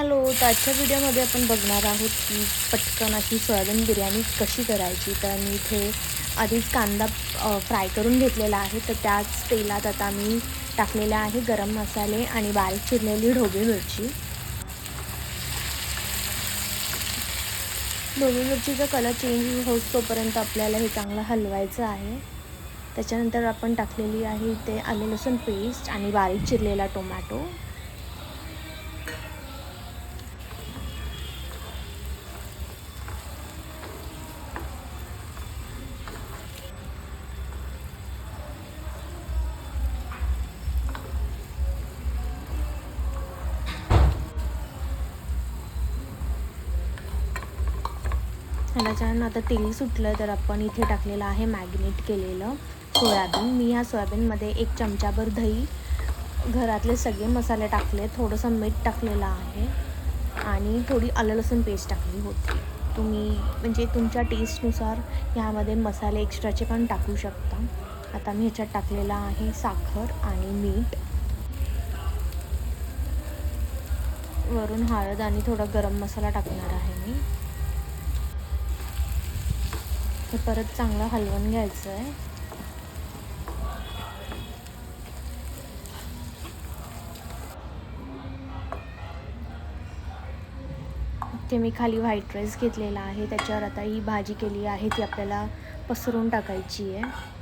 Hello, तर आजच्या व्हिडिओमध्ये आपण बघणार आहोत की पटकन अशी सोयाबीन बिर्याणी कशी करायची. तर मी इथे आधीच कांदा फ्राय करून घेतलेला आहे. तर त्याच तेलात आता मी टाकलेला आहे गरम मसाले आणि बारीक चिरलेली ढोबळी मिरची. ढोबळी मिरचीचा कलर चेंज होतोपर्यंत आपल्याला हे चांगलं हलवायचं आहे. त्याच्यानंतर आपण टाकलेली आहे इथे आले लसूण पेस्ट आणि बारीक चिरलेला टोमॅटो. ह्याला आता तेल सुटलं तर आपण इथे टाकलेलं आहे मॅग्नेट केलेलं सोयाबीन. मी ह्या सोयाबीनमध्ये 1 चमचाभर दही, घरातले सगळे मसाले टाकले, थोडंसं मीठ टाकलेलं आहे आणि थोडी आलं लसूण पेस्ट टाकली होती. तुम्ही म्हणजे तुमच्या टेस्टनुसार ह्यामध्ये मसाले एक्स्ट्राचे पण टाकू शकता. आता मी ह्याच्यात टाकलेला आहे साखर आणि मीठ, वरून हळद आणि थोडा गरम मसाला टाकणार आहे मी. हे परत चांगलं हलवून घ्यायचं आहे. इथे मी खाली व्हाईट राईस घेतलेला आहे, त्याच्यावर आता ही भाजी केली आहे ती आपल्याला पसरून टाकायची आहे.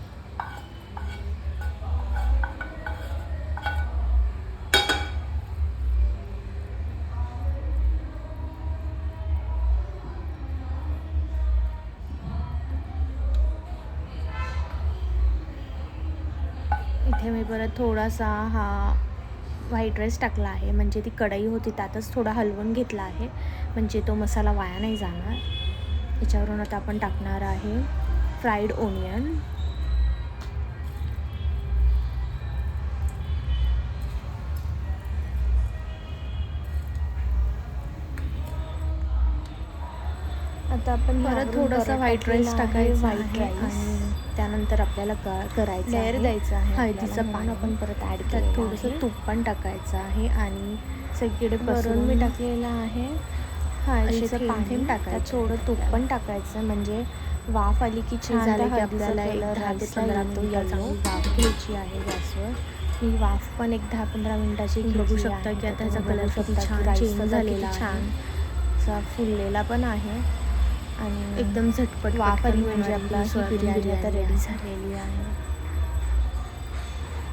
इथे मी परत थोडासा हा व्हाईट राईस टाकला आहे, म्हणजे ती कढई होती त्यातच थोडा हलवून घेतला आहे, म्हणजे तो मसाला वाया नाही जाणार. याच्यावरून आता आपण टाकणार आहे फ्राईड ओनियन. आता आपण परत थोडासा व्हाईट राईस टाकायचा आहे आणि त्यानंतर आपल्याला करायचं लेअर द्यायचं आहे. हळदीचं पाणी आपण परत ॲड केलं, थोडंसं तूप पण टाकायचं आहे आणि सगळीकडे वरून मी टाकलेलं आहे हळदीचं पाणी टाकायचं, थोडं तूप पण टाकायचं, म्हणजे वाफ आली की छान झालं की आपल्याला 10 ते 15 मिनिटं वाफ घ्यायची आहे गॅसवर. ही वाफ पण 10-15 मिनिटाची बघू शकता की आता ह्याचा कलर किती छान चेंज झालेला, छान असा फुललेला पण आहे आणि एकदम झटपट वाफ आली म्हणजे आपला ही बिर्याणी आता रेडी झालेली आहे.